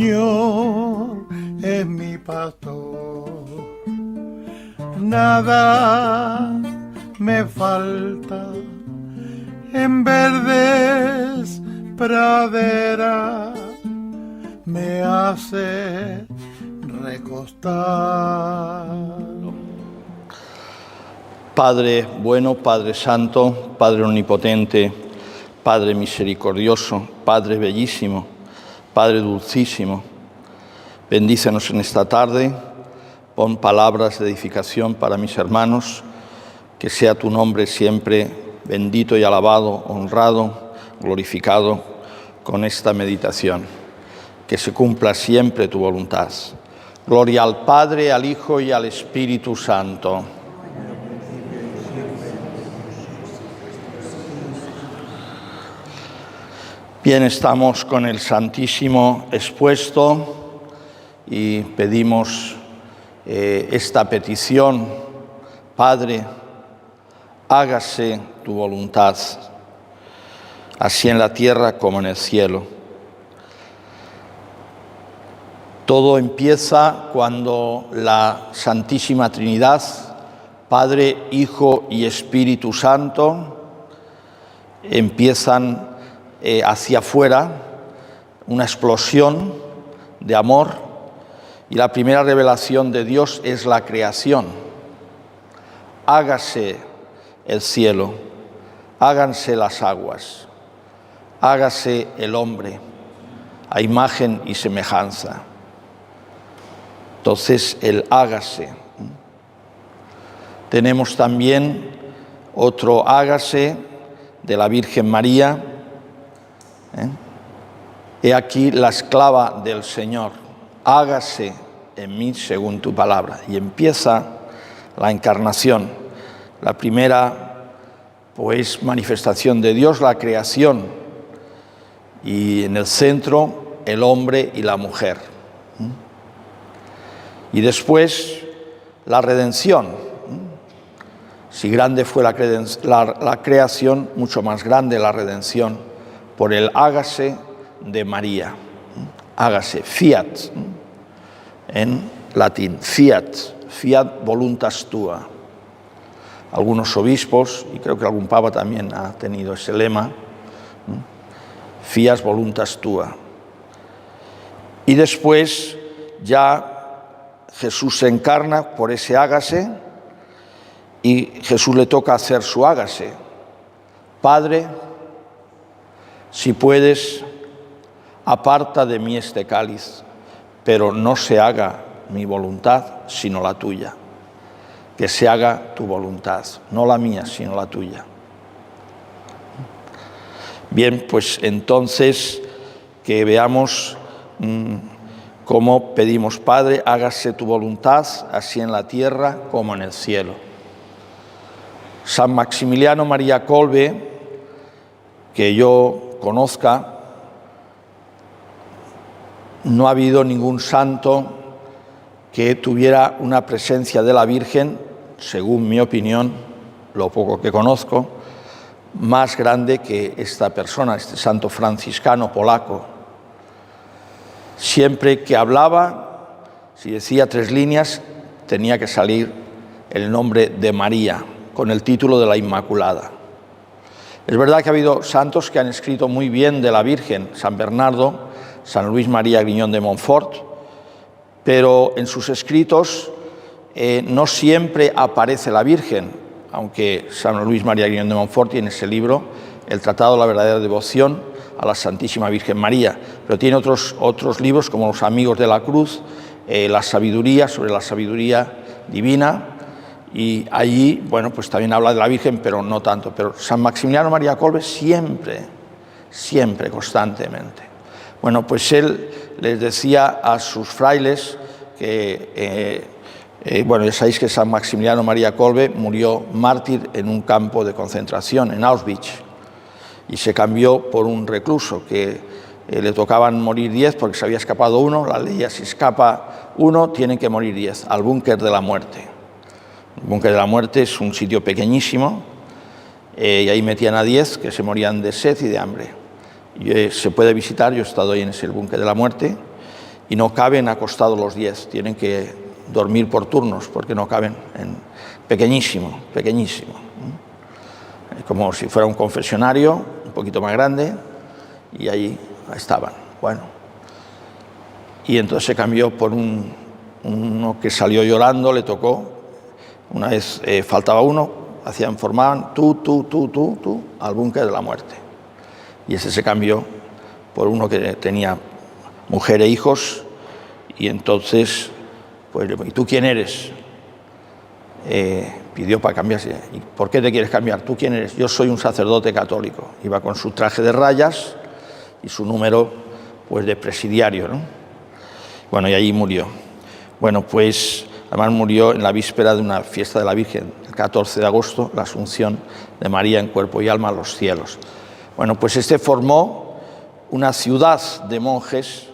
Señor es mi pastor, nada me falta, en verdes praderas me hace recostar. Padre bueno, Padre santo, Padre omnipotente, Padre misericordioso, Padre bellísimo, Padre dulcísimo, bendícenos en esta tarde, pon palabras de edificación para mis hermanos, que sea tu nombre siempre bendito y alabado, honrado, glorificado con esta meditación. Que se cumpla siempre tu voluntad. Gloria al Padre, al Hijo y al Espíritu Santo. Bien, estamos con el Santísimo expuesto y pedimos esta petición. Padre, hágase tu voluntad, así en la tierra como en el cielo. Todo empieza cuando la Santísima Trinidad, Padre, Hijo y Espíritu Santo, empiezan hacia afuera una explosión de amor, y la primera revelación de Dios es la creación. Hágase el cielo, háganse las aguas, hágase el hombre a imagen y semejanza. Entonces, el hágase. Tenemos también otro hágase de la Virgen María. He aquí la esclava del Señor, hágase en mí según tu palabra. Y empieza la encarnación, la primera pues manifestación de Dios, la creación, y en el centro el hombre y la mujer. Y después la redención. Si grande fue la creación, mucho más grande la redención por el hágase de María. Hágase, fiat, en latín, fiat voluntas tua. Algunos obispos, y creo que algún papa también ha tenido ese lema, fiat voluntas tua. Y después ya Jesús se encarna por ese hágase, y Jesús le toca hacer su hágase. Padre, si puedes, aparta de mí este cáliz, pero no se haga mi voluntad, sino la tuya. Que se haga tu voluntad, no la mía, sino la tuya. Bien, pues entonces que veamos cómo pedimos: Padre, hágase tu voluntad, así en la tierra como en el cielo. San Maximiliano María Kolbe, que yo conozca, no ha habido ningún santo que tuviera una presencia de la Virgen, según mi opinión, lo poco que conozco, más grande que esta persona, este santo franciscano polaco. Siempre que hablaba, si decía 3 líneas, tenía que salir el nombre de María, con el título de la Inmaculada. Es verdad que ha habido santos que han escrito muy bien de la Virgen, San Bernardo, San Luis María Griñón de Montfort, pero en sus escritos no siempre aparece la Virgen, aunque San Luis María Griñón de Montfort tiene ese libro, el Tratado de la verdadera devoción a la Santísima Virgen María, pero tiene otros libros como Los Amigos de la Cruz, La Sabiduría, sobre la sabiduría divina. Y allí, bueno, pues también habla de la Virgen, pero no tanto. Pero San Maximiliano María Kolbe siempre, constantemente. Bueno, pues él les decía a sus frailes que, bueno, ya sabéis que San Maximiliano María Kolbe murió mártir en un campo de concentración, en Auschwitz, y se cambió por un recluso, que le tocaban morir 10 porque se había escapado uno. La ley, si escapa uno, tienen que morir 10, al búnker de la muerte. El búnker de la muerte es un sitio pequeñísimo, y ahí metían a 10 que se morían de sed y de hambre. Y se puede visitar, yo he estado ahí en ese búnker de la muerte, y no caben acostados los 10, tienen que dormir por turnos porque no caben, pequeñísimo, pequeñísimo, como si fuera un confesionario un poquito más grande, y ahí estaban. Bueno, y entonces se cambió por uno que salió llorando, le tocó, una vez faltaba uno, formaban tú, al búnker de la muerte. Y ese se cambió por uno que tenía mujer e hijos, y entonces, pues, ¿y tú quién eres? Pidió para cambiarse. ¿Y por qué te quieres cambiar? ¿Tú quién eres? Yo soy un sacerdote católico. Iba con su traje de rayas y su número, pues, de presidiario, ¿no? Bueno, y allí murió. Bueno, pues además murió en la víspera de una fiesta de la Virgen, el 14 de agosto, la Asunción de María en cuerpo y alma a los cielos. Bueno, pues este formó una ciudad de monjes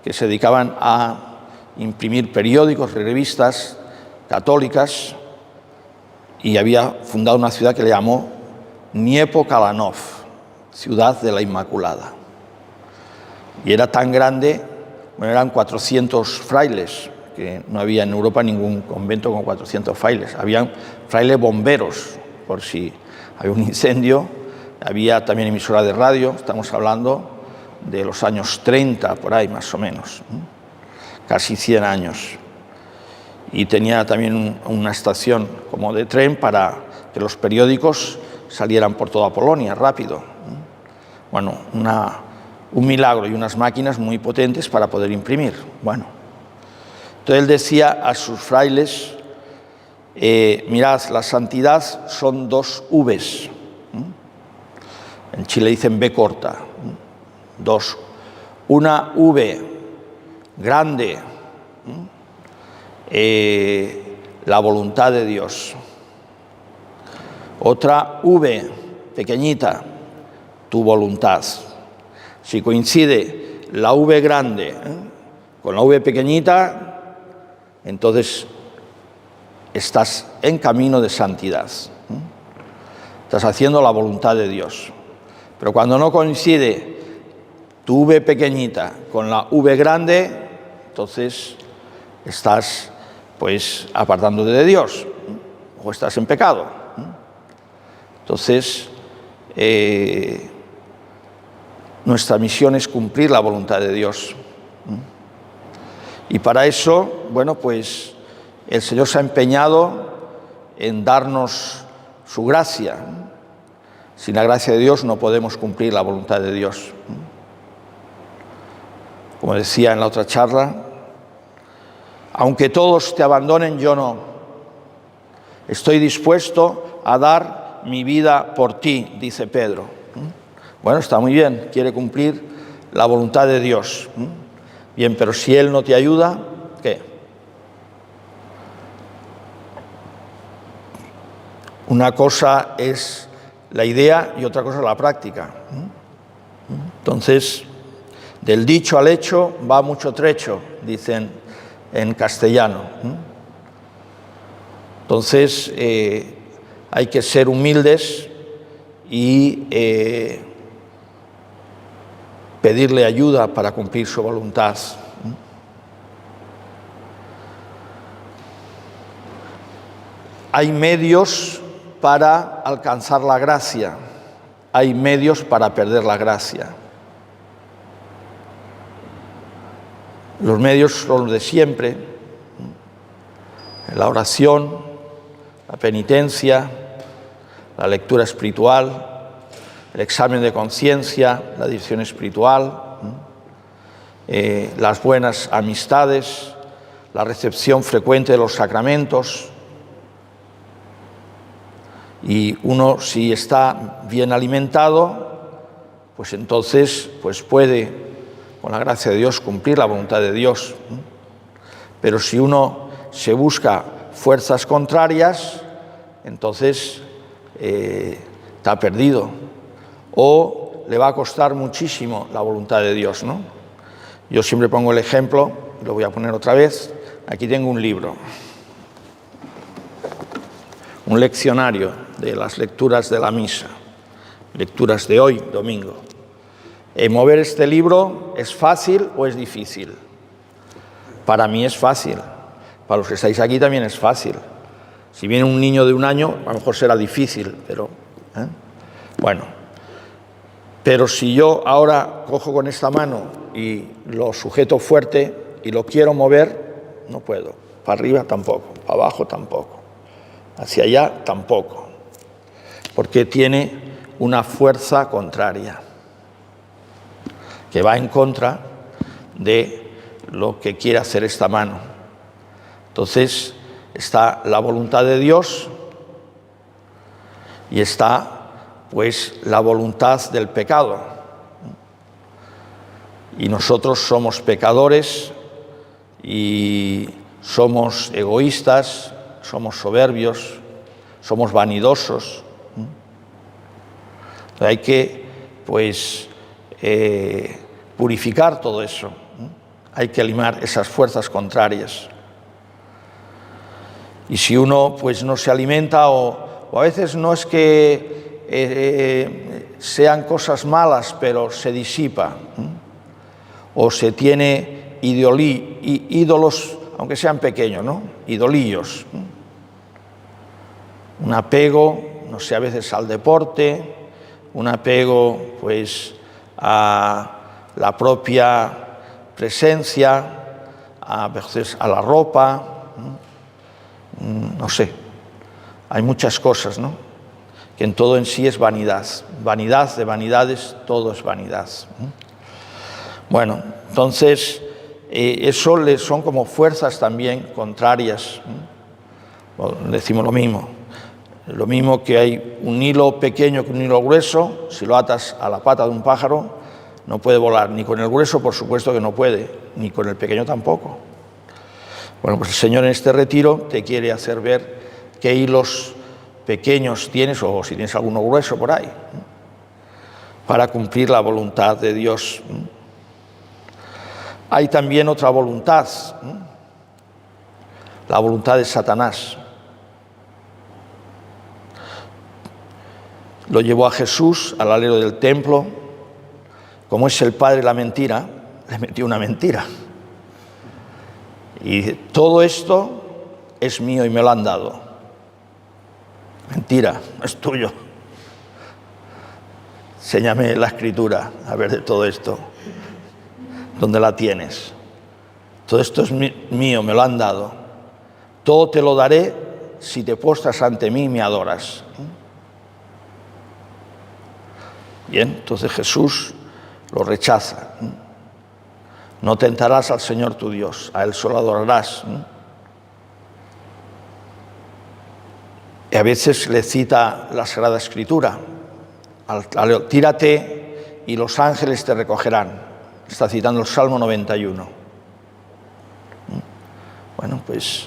que se dedicaban a imprimir periódicos y revistas católicas, y había fundado una ciudad que le llamó Niepo-Kalanov, ciudad de la Inmaculada. Y era tan grande, bueno, eran 400 frailes, que no había en Europa ningún convento con 400 frailes. Habían frailes bomberos, por si había un incendio. Había también emisora de radio, estamos hablando de los años 30, por ahí más o menos, casi 100 años. Y tenía también una estación como de tren para que los periódicos salieran por toda Polonia rápido. Bueno, un milagro y unas máquinas muy potentes para poder imprimir. Bueno, entonces él decía a sus frailes, mirad, la santidad son 2 Vs. En Chile dicen B corta, 2. Una V grande, la voluntad de Dios. Otra V pequeñita, tu voluntad. Si coincide la V grande con la V pequeñita, entonces estás en camino de santidad. Estás haciendo la voluntad de Dios. Pero cuando no coincide tu V pequeñita con la V grande, entonces estás, pues, apartándote de Dios, o estás en pecado. Entonces, nuestra misión es cumplir la voluntad de Dios. Y para eso, bueno, pues el Señor se ha empeñado en darnos su gracia. Sin la gracia de Dios no podemos cumplir la voluntad de Dios. Como decía en la otra charla, aunque todos te abandonen, yo no. Estoy dispuesto a dar mi vida por ti, dice Pedro. Bueno, está muy bien, quiere cumplir la voluntad de Dios. Bien, pero si Él no te ayuda, ¿qué? Una cosa es la idea y otra cosa es la práctica. Entonces, del dicho al hecho va mucho trecho, dicen en castellano. Entonces, hay que ser humildes y pedirle ayuda para cumplir su voluntad. Hay medios para alcanzar la gracia, hay medios para perder la gracia. Los medios son los de siempre: la oración, la penitencia, la lectura espiritual, el examen de conciencia, la dirección espiritual, las buenas amistades, la recepción frecuente de los sacramentos. Y uno, si está bien alimentado, pues entonces pues puede, con la gracia de Dios, cumplir la voluntad de Dios. Pero si uno se busca fuerzas contrarias, entonces está perdido. O le va a costar muchísimo la voluntad de Dios, ¿no? Yo siempre pongo el ejemplo, lo voy a poner otra vez. Aquí tengo un libro, un leccionario de las lecturas de la misa, lecturas de hoy, domingo. ¿Mover este libro es fácil o es difícil? Para mí es fácil, para los que estáis aquí también es fácil. Si viene un niño de 1 año, a lo mejor será difícil, pero bueno. Pero si yo ahora cojo con esta mano y lo sujeto fuerte y lo quiero mover, no puedo. Para arriba tampoco, para abajo tampoco, hacia allá tampoco, porque tiene una fuerza contraria que va en contra de lo que quiere hacer esta mano. Entonces está la voluntad de Dios y está pues la voluntad del pecado. Y nosotros somos pecadores y somos egoístas, somos soberbios, somos vanidosos. Hay que pues purificar todo eso. Hay que eliminar esas fuerzas contrarias. Y si uno pues no se alimenta o a veces no es que sean cosas malas, pero se disipa, o se tiene ídolos, aunque sean pequeños, ¿no? Idolillos. Un apego, no sé, a veces al deporte, un apego pues a la propia presencia, a veces a la ropa, no sé, hay muchas cosas, ¿no? Que en todo en sí es vanidad. Vanidad de vanidades, todo es vanidad. Bueno, entonces, eso son como fuerzas también contrarias. Decimos lo mismo que hay un hilo pequeño que un hilo grueso. Si lo atas a la pata de un pájaro, no puede volar. Ni con el grueso, por supuesto que no puede, ni con el pequeño tampoco. Bueno, pues el Señor en este retiro te quiere hacer ver qué hilos pequeños tienes, o si tienes alguno grueso por ahí, para cumplir la voluntad de Dios. Hay también otra voluntad, la voluntad de Satanás. Lo llevó a Jesús al alero del templo. Como es el padre de la mentira, le metió una mentira. Y dice, todo esto es mío y me lo han dado. Mentira, es tuyo. Enséñame la escritura, a ver de todo esto. ¿Dónde la tienes? Todo esto es mío, me lo han dado. Todo te lo daré si te postras ante mí y me adoras. Bien, entonces Jesús lo rechaza. No tentarás al Señor tu Dios, a Él solo adorarás. Y a veces le cita la Sagrada Escritura. Tírate y los ángeles te recogerán. Está citando el Salmo 91. Bueno, pues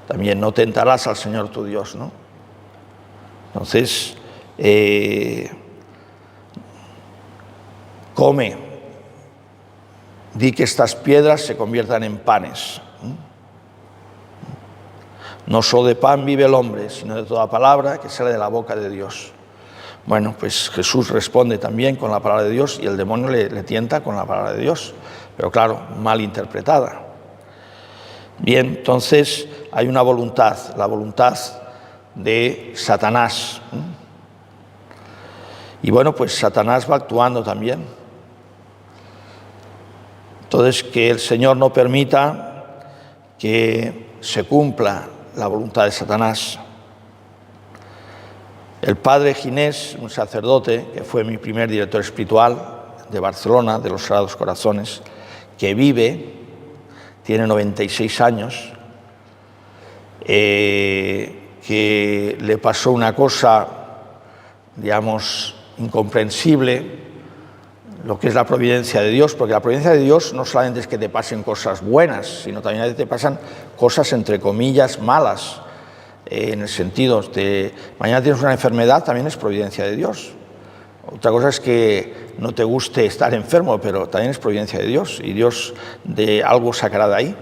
también no tentarás al Señor tu Dios, ¿no? Entonces, come, di que estas piedras se conviertan en panes. No solo de pan vive el hombre, sino de toda palabra que sale de la boca de Dios. Bueno, pues Jesús responde también con la palabra de Dios y el demonio le tienta con la palabra de Dios, pero claro, mal interpretada. Bien, entonces hay una voluntad, la voluntad de Satanás. Y bueno, pues Satanás va actuando también. Entonces, que el Señor no permita que se cumpla la voluntad de Satanás. El padre Ginés, un sacerdote que fue mi primer director espiritual de Barcelona, de los Sagrados Corazones, que vive, tiene 96 años, que le pasó una cosa, digamos, incomprensible, lo que es la providencia de Dios, porque la providencia de Dios no solamente es que te pasen cosas buenas, sino también a veces te pasan cosas, entre comillas, malas, en el sentido de mañana tienes una enfermedad, también es providencia de Dios. Otra cosa es que no te guste estar enfermo, pero también es providencia de Dios, y Dios de algo sacará de ahí.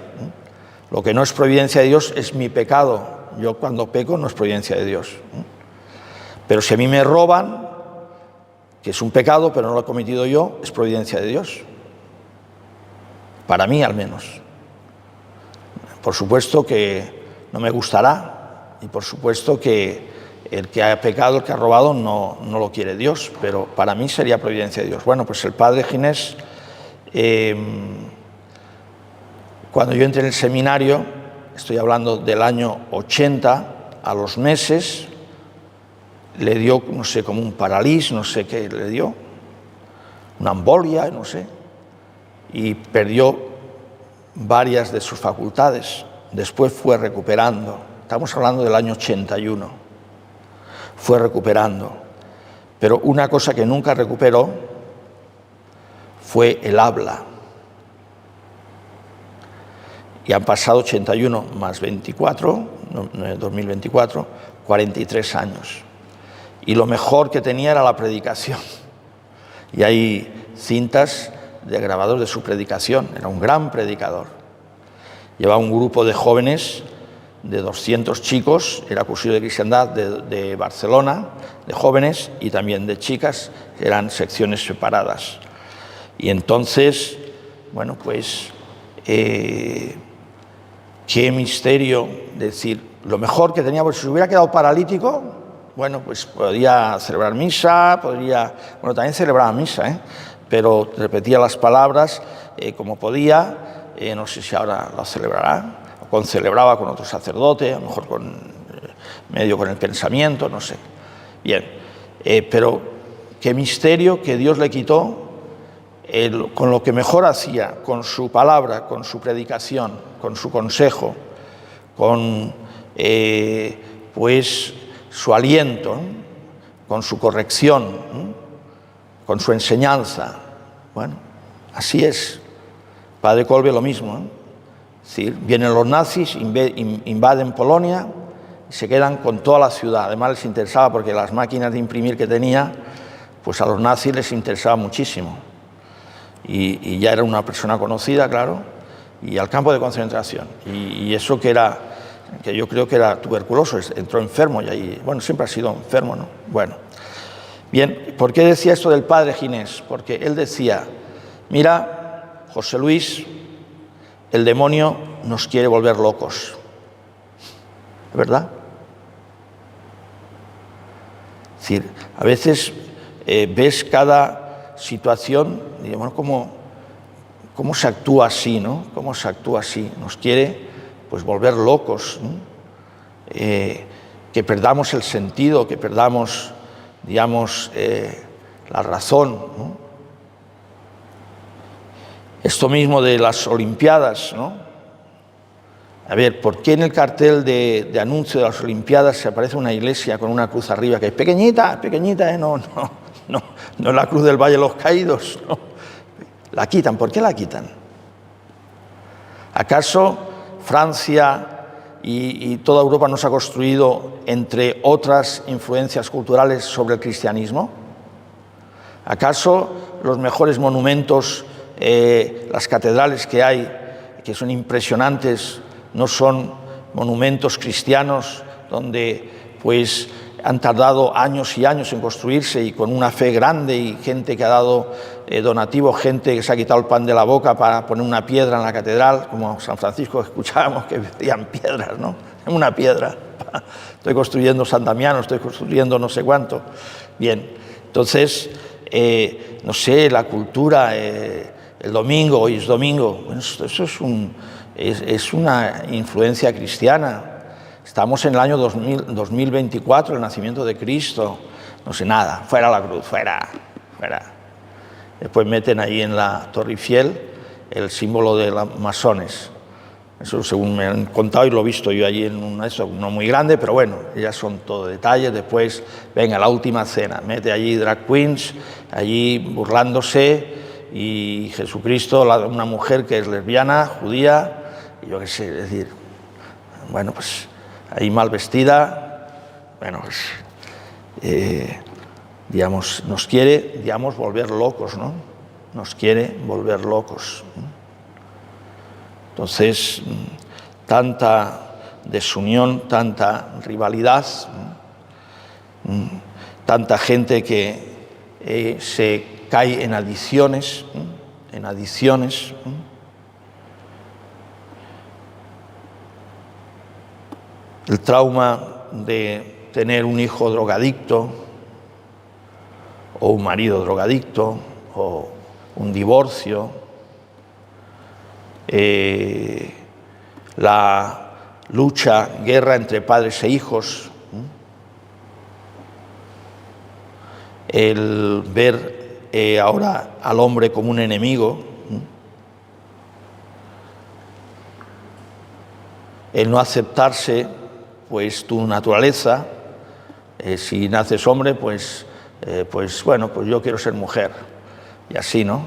Lo que no es providencia de Dios es mi pecado. Yo cuando peco no es providencia de Dios. Pero si a mí me roban, que es un pecado, pero no lo he cometido yo, es providencia de Dios. Para mí, al menos. Por supuesto que no me gustará y por supuesto que el que ha pecado, el que ha robado, no lo quiere Dios, pero para mí sería providencia de Dios. Bueno, pues el padre Ginés, cuando yo entré en el seminario, estoy hablando del año 80, a los meses le dio, no sé, como un paralís, no sé qué le dio, una embolia, no sé, y perdió varias de sus facultades. Después fue recuperando, estamos hablando del año 81, fue recuperando, pero una cosa que nunca recuperó fue el habla. Y han pasado 81 más 24, 2024, 43 años. Y lo mejor que tenía era la predicación. Y hay cintas de grabados de su predicación, era un gran predicador. Llevaba un grupo de jóvenes, de 200 chicos, era cursillo de cristiandad de Barcelona, de jóvenes y también de chicas, eran secciones separadas. Y entonces, bueno, pues, qué misterio, decir, lo mejor que tenía, pues si se hubiera quedado paralítico, bueno, pues podía celebrar misa, bueno, también celebraba misa, pero repetía las palabras como podía, no sé si ahora lo celebrará, o concelebraba con otro sacerdote, a lo mejor medio con el pensamiento, no sé. Bien, pero qué misterio que Dios le quitó con lo que mejor hacía, con su palabra, con su predicación, con su consejo, con pues su aliento, con su corrección, con su enseñanza. Bueno, así es. Padre Kolbe lo mismo. Es decir, vienen los nazis, invaden Polonia y se quedan con toda la ciudad. Además les interesaba porque las máquinas de imprimir que tenía, pues a los nazis les interesaba muchísimo. Y ya era una persona conocida, claro, y al campo de concentración. Y eso que yo creo que era tuberculoso, entró enfermo y ahí, bueno, siempre ha sido enfermo, ¿no? Bueno, bien, ¿por qué decía esto del padre Ginés? Porque él decía, mira, José Luis, el demonio nos quiere volver locos, ¿verdad? Es decir, a veces ves cada situación, y bueno, ¿cómo se actúa así, no? ¿Cómo se actúa así? Nos quiere, pues, volver locos, ¿no? Que perdamos el sentido, que perdamos, digamos, la razón, ¿no? Esto mismo de las Olimpiadas, ¿no? A ver, ¿por qué en el cartel de anuncio de las Olimpiadas se aparece una iglesia con una cruz arriba que es pequeñita, no la cruz del Valle de los Caídos, no. La quitan, ¿por qué la quitan? ¿Acaso Francia y toda Europa no se ha construido, entre otras influencias culturales, sobre el cristianismo? ¿Acaso los mejores monumentos, las catedrales que hay, que son impresionantes, no son monumentos cristianos donde pues han tardado años y años en construirse y con una fe grande y gente que ha dado donativo, gente que se ha quitado el pan de la boca para poner una piedra en la catedral, como San Francisco escuchábamos que pedían piedras, ¿no? Una piedra. Estoy construyendo San Damiano, estoy construyendo no sé cuánto. Bien, entonces, no sé, la cultura, el domingo, hoy es domingo, bueno, eso es una influencia cristiana. Estamos en el año 2024, el nacimiento de Cristo. No sé nada, fuera la cruz, fuera. Después meten ahí en la Torre Eiffel el símbolo de los masones. Eso según me han contado y lo he visto yo allí en eso, no muy grande, pero bueno, ya son todo detalles. Después, venga, la última cena, mete allí drag queens, allí burlándose, y Jesucristo, una mujer que es lesbiana, judía, y yo qué sé, es decir, bueno, pues ahí mal vestida, bueno, pues, digamos, nos quiere, digamos, volver locos, ¿no? Nos quiere volver locos. Entonces, tanta desunión, tanta rivalidad, tanta gente que se cae en adicciones, el trauma de tener un hijo drogadicto, o un marido drogadicto, o un divorcio, la guerra entre padres e hijos, el ver ahora al hombre como un enemigo, el no aceptarse pues tu naturaleza, si naces hombre pues bueno, pues yo quiero ser mujer, y así, ¿no?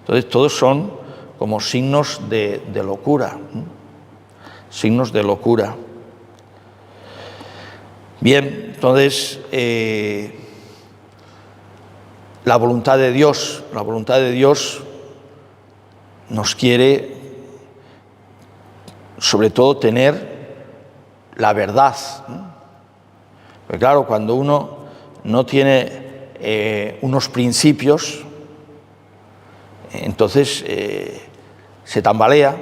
Entonces todos son como signos de locura, signos de locura. Bien, entonces la voluntad de Dios nos quiere sobre todo tener la verdad, ¿no? Porque claro, cuando uno no tiene unos principios, entonces se tambalea,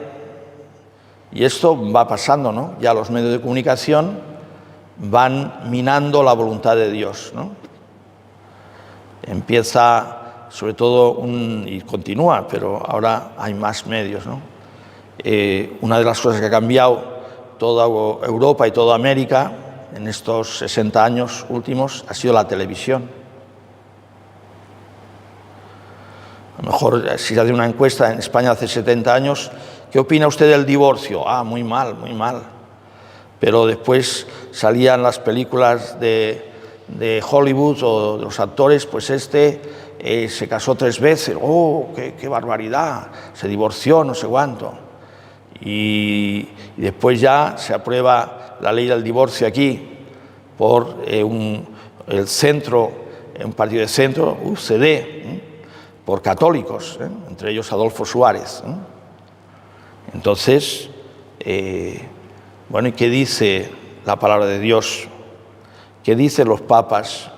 y esto va pasando, ¿no? Ya los medios de comunicación van minando la voluntad de Dios, ¿no? Empieza sobre todo y continúa, pero ahora hay más medios, ¿no? Una de las cosas que ha cambiado toda Europa y toda América en estos 60 años últimos ha sido la televisión. A lo mejor si se hace una encuesta en España hace 70 años, ¿qué opina usted del divorcio? Ah, muy mal, muy mal. Pero después salían las películas de Hollywood o de los actores, pues se casó 3 veces, ¡oh, qué barbaridad! Se divorció, no sé cuánto. Y después ya se aprueba la ley del divorcio aquí por el centro, un partido de centro, UCD, por católicos, entre ellos Adolfo Suárez. Entonces, bueno, ¿y qué dice la palabra de Dios? ¿Qué dicen los papas?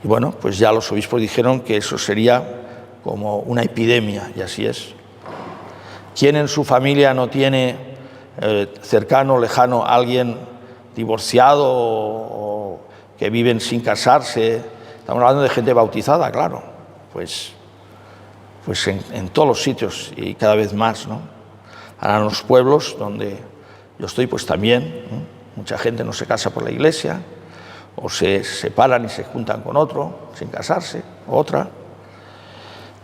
Y bueno, pues ya los obispos dijeron que eso sería como una epidemia, y así es. ¿Quién en su familia no tiene cercano, lejano, alguien divorciado o que viven sin casarse? Estamos hablando de gente bautizada, claro, pues en todos los sitios y cada vez más, ¿no? Ahora en los pueblos donde yo estoy, pues también, ¿no? Mucha gente no se casa por la iglesia, o se separan y se juntan con otro sin casarse, otra.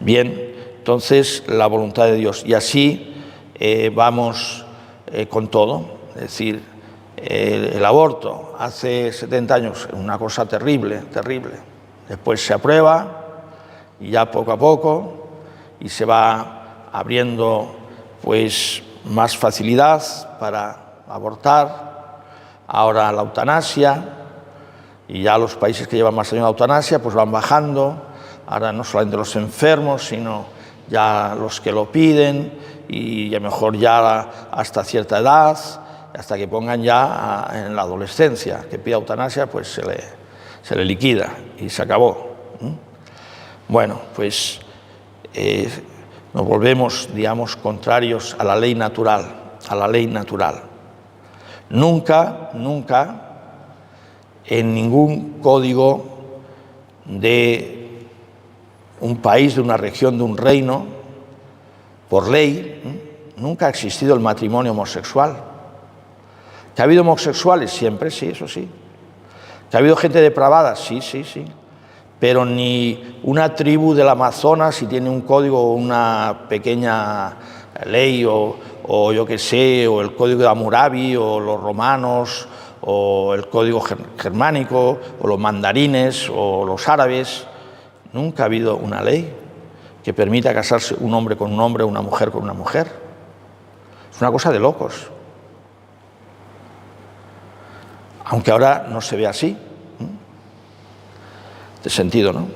Bien, entonces la voluntad de Dios. Y así vamos con todo. Es decir, el aborto hace 70 años una cosa terrible, terrible. Después se aprueba y ya poco a poco y se va abriendo pues más facilidad para abortar. Ahora la eutanasia, y ya los países que llevan más años la eutanasia pues van bajando. Ahora no solamente los enfermos, sino ya los que lo piden, y a lo mejor ya hasta cierta edad, hasta que pongan ya en la adolescencia, que pida eutanasia, pues se le liquida y se acabó. Bueno, pues nos volvemos, digamos, contrarios a la ley natural, Nunca en ningún código de un país, de una región, de un reino, por ley, nunca ha existido el matrimonio homosexual. ¿Que ha habido homosexuales? Siempre, sí, eso sí. ¿Que ha habido gente depravada? Sí. Pero ni una tribu del Amazonas, si tiene un código o una pequeña ley, o yo qué sé, o el código de Hammurabi, o los romanos, o el código germánico, o los mandarines, o los árabes. Nunca ha habido una ley que permita casarse un hombre con un hombre, una mujer con una mujer. Es una cosa de locos. Aunque ahora no se ve así. De sentido, ¿no?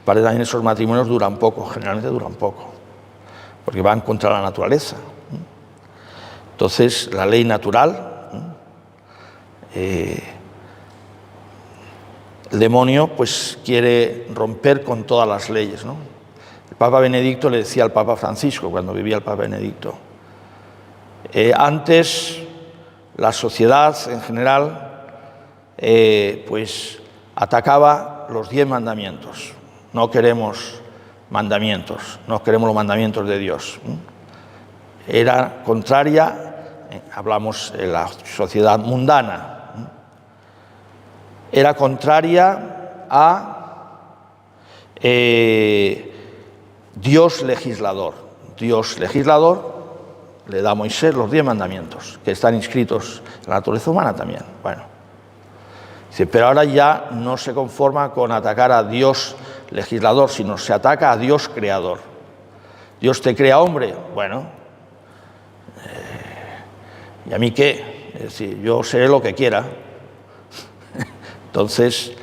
Para también esos matrimonios duran poco, generalmente duran poco, porque van contra la naturaleza. Entonces, la ley natural, el demonio pues quiere romper con todas las leyes, ¿no? El Papa Benedicto le decía al Papa Francisco, cuando vivía el Papa Benedicto, antes la sociedad en general pues atacaba los 10 mandamientos. No queremos mandamientos, no queremos los mandamientos de Dios. Era contraria, hablamos de la sociedad mundana, era contraria a Dios legislador. Dios legislador le da a Moisés los 10 mandamientos, que están inscritos en la naturaleza humana también. Bueno, dice, pero ahora ya no se conforma con atacar a Dios legislador, sino se ataca a Dios creador. Dios te crea hombre, bueno, ¿y a mí qué? Es decir, yo seré lo que quiera. Entonces,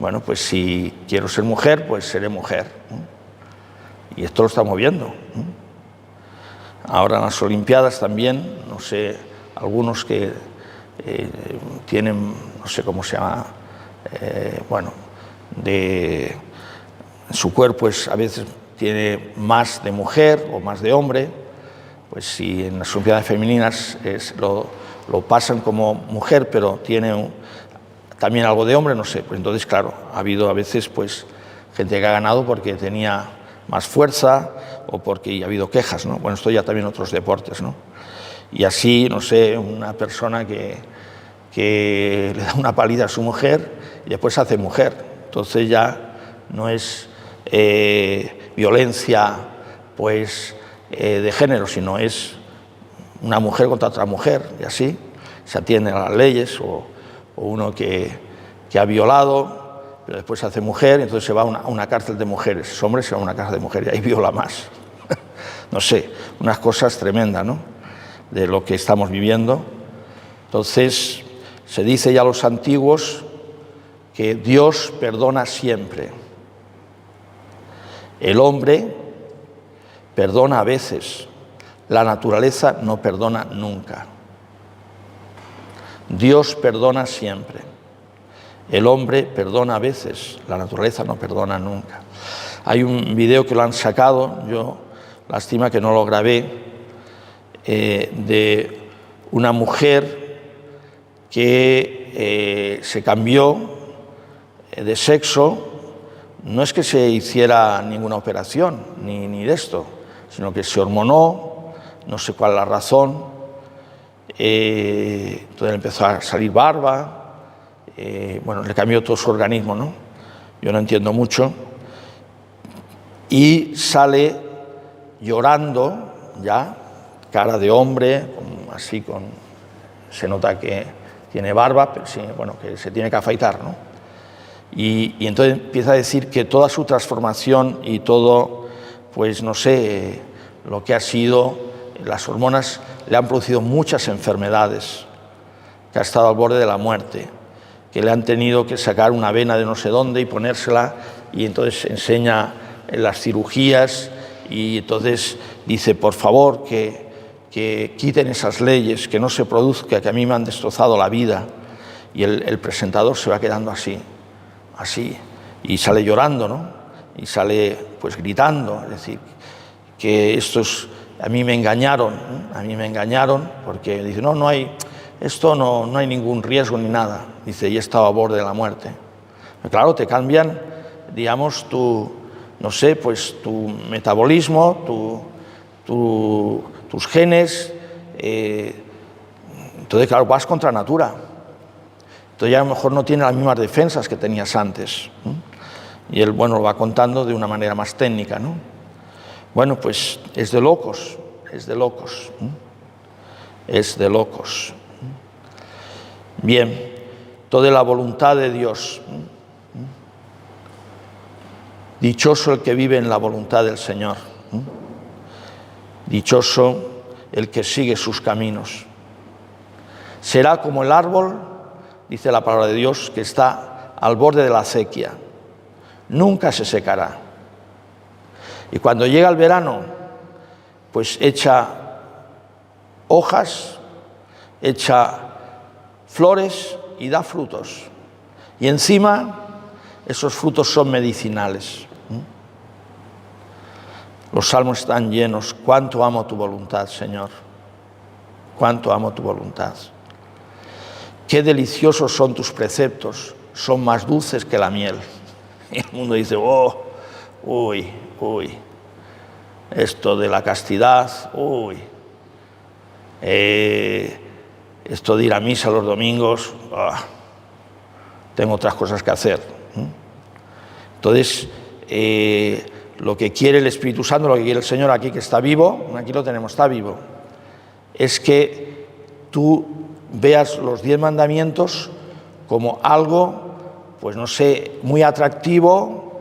bueno, pues si quiero ser mujer, pues seré mujer. Y esto lo estamos viendo. Ahora en las Olimpiadas también, no sé, algunos que tienen, no sé cómo se llama, bueno, de su cuerpo a veces tiene más de mujer o más de hombre, pues si en las Olimpiadas femeninas lo pasan como mujer, pero tiene también algo de hombre, no sé, pues entonces claro, ha habido a veces pues gente que ha ganado porque tenía más fuerza o porque ha habido quejas, ¿no? Bueno, esto ya también en otros deportes, ¿no? Y así, no sé, una persona que le da una paliza a su mujer y después se hace mujer, entonces ya no es violencia pues de género, sino es una mujer contra otra mujer, y así se atienden a las leyes, o uno que ha violado, pero después se hace mujer, y entonces se va a una cárcel de mujeres. Ese hombre se va a una cárcel de mujeres y ahí viola más. No sé, unas cosas tremendas, ¿no?, de lo que estamos viviendo. Entonces, se dice ya a los antiguos que Dios perdona siempre. El hombre perdona a veces, la naturaleza no perdona nunca. Dios perdona siempre. El hombre perdona a veces, la naturaleza no perdona nunca. Hay un video que lo han sacado, yo lástima que no lo grabé, de una mujer que se cambió de sexo. No es que se hiciera ninguna operación, ni de esto, sino que se hormonó, no sé cuál es la razón, entonces empezó a salir barba, bueno, le cambió todo su organismo, ¿no? Yo no entiendo mucho, y sale llorando ya, cara de hombre, así se nota que tiene barba, pero sí, bueno, que se tiene que afeitar, ¿no? Y entonces empieza a decir que toda su transformación y todo, pues no sé, lo que ha sido, las hormonas le han producido muchas enfermedades, que ha estado al borde de la muerte, que le han tenido que sacar una vena de no sé dónde y ponérsela, y entonces enseña las cirugías, y entonces dice, por favor, que quiten esas leyes, que no se produzca, que a mí me han destrozado la vida. Y el presentador se va quedando así, y sale llorando, ¿no? Y sale pues gritando, es decir, que estos a mí me engañaron, porque dice, no hay, esto no hay ningún riesgo ni nada, dice, y he estado a borde de la muerte. Pero claro, te cambian, digamos, no sé, pues tu metabolismo, tus genes, entonces claro, vas contra natura. Entonces ya a lo mejor no tiene las mismas defensas que tenías antes. Y él, bueno, lo va contando de una manera más técnica, ¿no? Bueno, pues es de locos. Bien, toda la voluntad de Dios. Dichoso el que vive en la voluntad del Señor. Dichoso el que sigue sus caminos. Será como el árbol, dice la palabra de Dios, que está al borde de la acequia. Nunca se secará. Y cuando llega el verano, pues echa hojas, echa flores y da frutos. Y encima, esos frutos son medicinales. Los salmos están llenos. Cuánto amo tu voluntad, Señor. cuánto amo tu voluntad. Qué deliciosos son tus preceptos, son más dulces que la miel. Y el mundo dice, oh, uy, esto de la castidad, esto de ir a misa los domingos, tengo otras cosas que hacer. Entonces, lo que quiere el Espíritu Santo, lo que quiere el Señor aquí que está vivo, aquí lo tenemos, está vivo, es que tú veas los 10 mandamientos como algo, pues no sé, muy atractivo,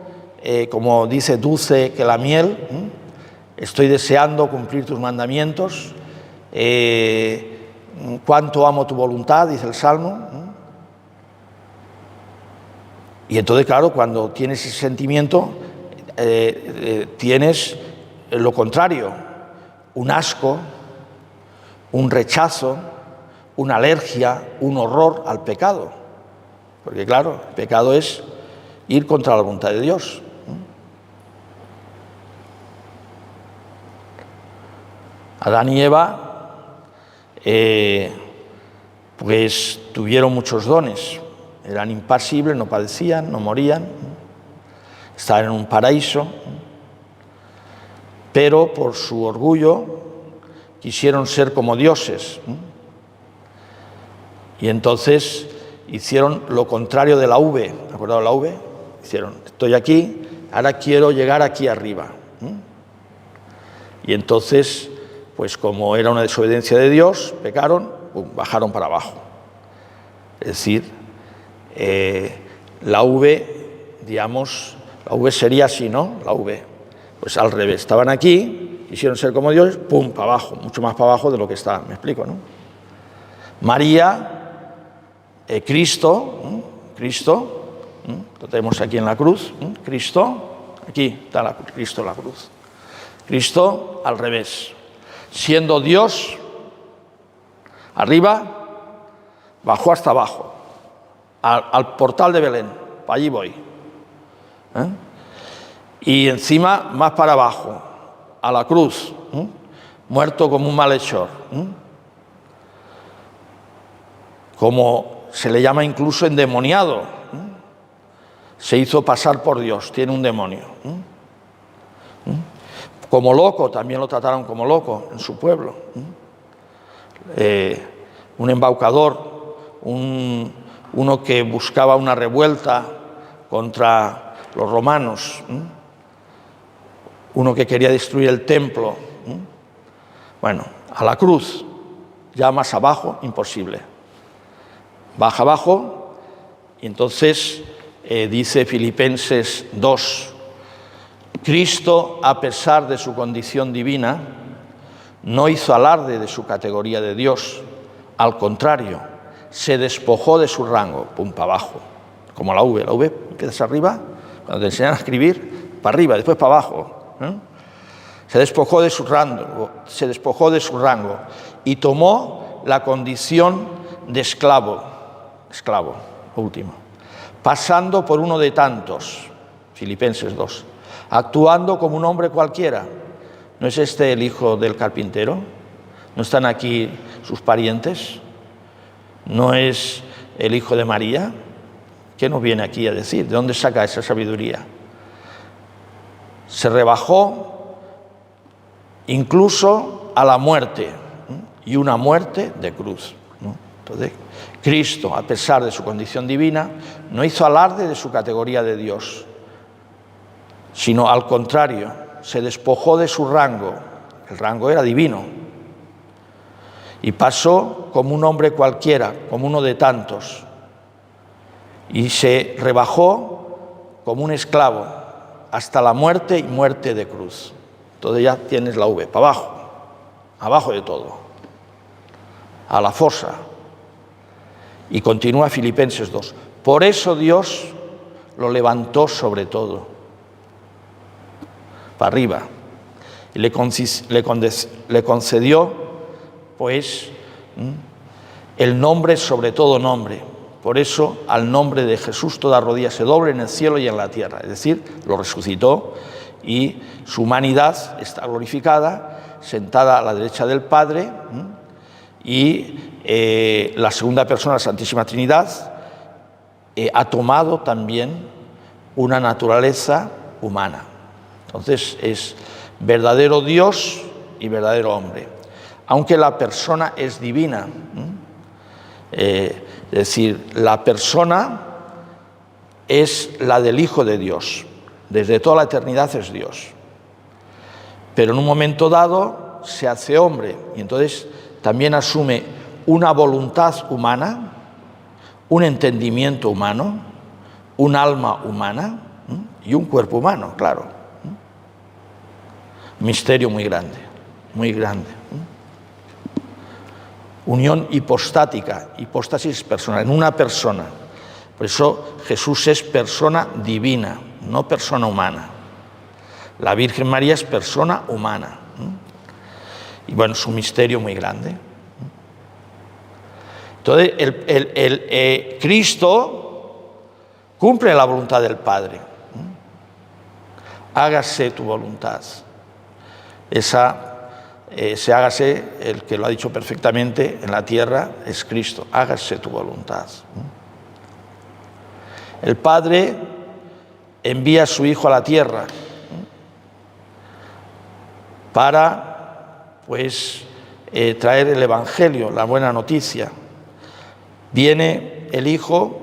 como dice, dulce que la miel. Estoy deseando cumplir tus mandamientos. Cuánto amo tu voluntad, dice el Salmo. Y entonces, claro, cuando tienes ese sentimiento, tienes lo contrario, un asco, un rechazo, una alergia, un horror al pecado. Porque claro, el pecado es ir contra la voluntad de Dios. Adán y Eva pues tuvieron muchos dones, eran impasibles, no padecían, no morían, estaban en un paraíso, pero por su orgullo quisieron ser como dioses. Y entonces hicieron lo contrario de la V. ¿Me acuerdo de la V? Hicieron, estoy aquí, ahora quiero llegar aquí arriba. Y entonces, pues como era una desobediencia de Dios, pecaron, bajaron para abajo. Es decir, la V, digamos, la V sería así, ¿no? La V. Pues al revés, estaban aquí, quisieron ser como Dios, pum, para abajo, mucho más para abajo de lo que está, me explico, ¿no? María, Cristo, lo tenemos aquí en la cruz, Cristo, aquí está Cristo en la cruz. Cristo al revés, siendo Dios, arriba, bajó hasta abajo, al portal de Belén, para allí voy. Y encima más para abajo, a la cruz, muerto como un malhechor, como se le llama incluso endemoniado, se hizo pasar por Dios, tiene un demonio. Como loco, también lo trataron como loco en su pueblo. Un embaucador, uno que buscaba una revuelta contra los romanos, uno que quería destruir el templo. Bueno, a la cruz, ya más abajo, imposible. Baja abajo, y entonces dice Filipenses 2, Cristo, a pesar de su condición divina, no hizo alarde de su categoría de Dios, al contrario, se despojó de su rango, pum, para abajo, como la V empiezas arriba, cuando te enseñan a escribir, para arriba, después para abajo. Se despojó de su rango y tomó la condición de esclavo, último, pasando por uno de tantos, Filipenses 2, actuando como un hombre cualquiera. ¿No es este el hijo del carpintero? ¿No están aquí sus parientes? ¿No es el hijo de María? ¿Qué nos viene aquí a decir? ¿De dónde saca esa sabiduría? Se rebajó incluso a la muerte, y una muerte de cruz. Entonces, Cristo, a pesar de su condición divina, no hizo alarde de su categoría de Dios, sino al contrario, se despojó de su rango, el rango era divino, y pasó como un hombre cualquiera, como uno de tantos, y se rebajó como un esclavo hasta la muerte y muerte de cruz. Entonces ya tienes la V, para abajo, abajo de todo, a la fosa. Y continúa Filipenses 2. Por eso Dios lo levantó sobre todo, para arriba, y le concedió, pues, el nombre sobre todo nombre. Por eso, al nombre de Jesús, toda rodilla se doble en el cielo y en la tierra. Es decir, lo resucitó y su humanidad está glorificada, sentada a la derecha del Padre, y la segunda persona, la Santísima Trinidad, ha tomado también una naturaleza humana. Entonces es verdadero Dios y verdadero hombre, aunque la persona es divina. Es decir, la persona es la del Hijo de Dios, desde toda la eternidad es Dios, pero en un momento dado se hace hombre y entonces también asume una voluntad humana, un entendimiento humano, un alma humana y un cuerpo humano, claro. Misterio muy grande, muy grande. Unión hipostática, hipóstasis personal, en una persona. Por eso Jesús es persona divina, no persona humana. La Virgen María es persona humana. Y bueno, es un misterio muy grande. Entonces, Cristo cumple la voluntad del Padre. Hágase tu voluntad. Ese hágase, el que lo ha dicho perfectamente en la tierra, es Cristo. Hágase tu voluntad. El Padre envía a su Hijo a la tierra para, pues, traer el Evangelio, la buena noticia. Viene el Hijo,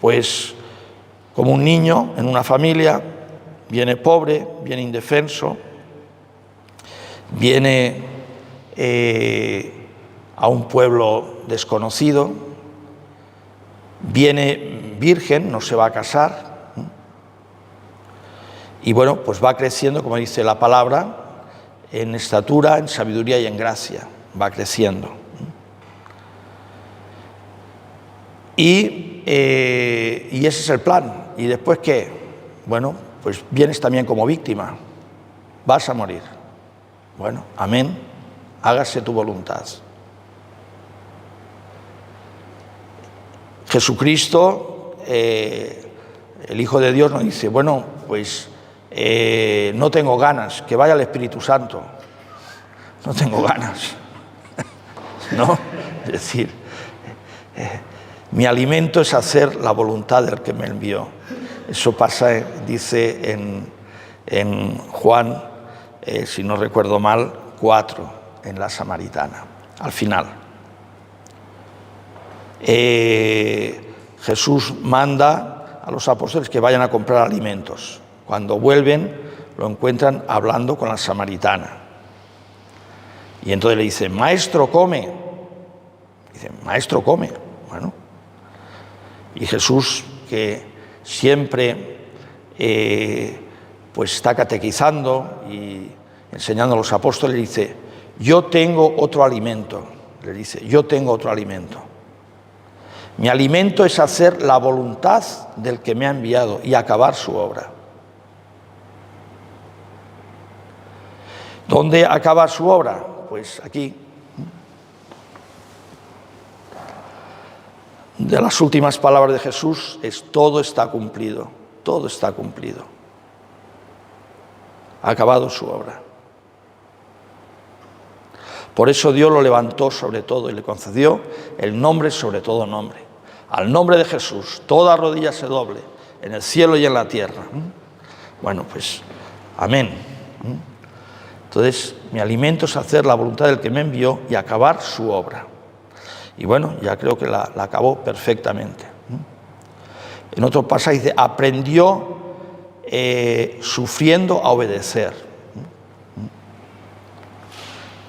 pues, como un niño en una familia, viene pobre, viene indefenso, viene a un pueblo desconocido, viene virgen, no se va a casar, y bueno, pues va creciendo, como dice la palabra, en estatura, en sabiduría y en gracia, va creciendo. Y ese es el plan. ¿Y después qué? Bueno, pues vienes también como víctima, vas a morir. Bueno, amén, hágase tu voluntad. Jesucristo, el Hijo de Dios, nos dice, bueno, pues no tengo ganas, que vaya el Espíritu Santo. No tengo ganas. ¿No? Es decir, mi alimento es hacer la voluntad del que me envió. Eso pasa, dice en Juan, si no recuerdo mal, 4, en la Samaritana, al final. Jesús manda a los apóstoles que vayan a comprar alimentos. Cuando vuelven, lo encuentran hablando con la samaritana. Y entonces le dicen, maestro, come. Dicen, maestro, come. Bueno. Y Jesús, que siempre pues está catequizando y enseñando a los apóstoles, le dice, yo tengo otro alimento. Le dice, yo tengo otro alimento. Mi alimento es hacer la voluntad del que me ha enviado y acabar su obra. ¿Dónde acaba su obra? Pues aquí. De las últimas palabras de Jesús es todo está cumplido, todo está cumplido. Ha acabado su obra. Por eso Dios lo levantó sobre todo y le concedió el nombre sobre todo nombre. Al nombre de Jesús, toda rodilla se doble, en el cielo y en la tierra. Bueno, pues, amén. Entonces, mi alimento es hacer la voluntad del que me envió y acabar su obra. Y bueno, ya creo que la acabó perfectamente. En otro pasaje dice, aprendió sufriendo a obedecer.